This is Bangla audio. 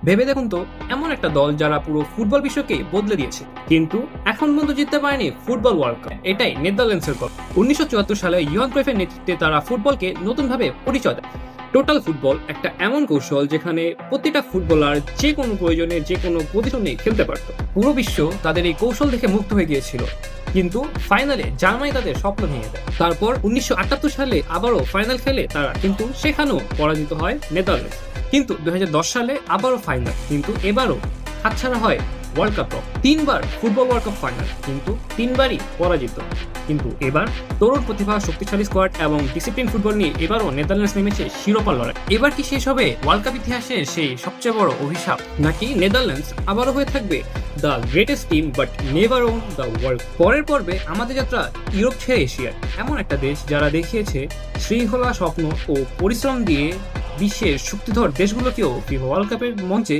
ভেবে দেখুন তো, এমন একটা দল যারা পুরো ফুটবল বিশ্বকে বদলে দিয়েছে, কিন্তু এখন পর্যন্ত জিততে পারেনি ফুটবল ওয়ার্ল্ড কাপ। এটাই নেদারল্যান্ডসের গল্প। 1974 সালে ইয়োহান ক্রাইফের নেতৃত্বে তারা ফুটবলকে নতুনভাবে পরিচয় দেয়। টোটাল ফুটবল একটা এমন কৌশল যেখানে প্রতিটা ফুটবলার যে কোনো প্রয়োজনে যে কোনো পজিশনে খেলতে পারত। পুরো বিশ্ব তাদের এই কৌশল দেখে মুগ্ধ হয়ে গিয়েছিল। কিন্তু ফাইনালে জার্মানি তাদের স্বপ্ন ভেঙে দেয়। তারপর 1978 সালে আবারও ফাইনাল খেলে তারা, কিন্তু সেখানেও পরাজিত হয় নেদারল্যান্ডস। কিন্তু 2010 সালে আবারও ফাইনাল, কিন্তু এবারও হাতছাড়া হয় ওয়ার্ল্ড কাপ। তিনবার ফুটবল ওয়ার্ল্ড কাপ ফাইনাল, কিন্তু তিনবারই পরাজিত। কিন্তু এবার তরুণ প্রতিভা, শক্তিশালী স্কোয়াড এবং ডিসিপ্লিন ফুটবল নিয়ে এবারও নেদারল্যান্ডস নেমেছে শিরোপা লড়াই। এবার কি শেষ হবে ওয়ার্ল্ড কাপ ইতিহাসের সেই সবচেয়ে বড় অভিশাপ, নাকি নেদারল্যান্ডস আবারও হয়ে থাকবে the greatest team but never won the world? পরের পর্বে আমাদের যাত্রা ইউরোপ ছেড়ে এশিয়ায়, এমন একটা দেশ যারা দেখিয়েছে শৃঙ্খলা, স্বপ্ন ও পরিশ্রম দিয়ে বিশ্বের শক্তিধর দেশগুলোকেও ফিফা ওয়ার্ল্ড কাপের মঞ্চে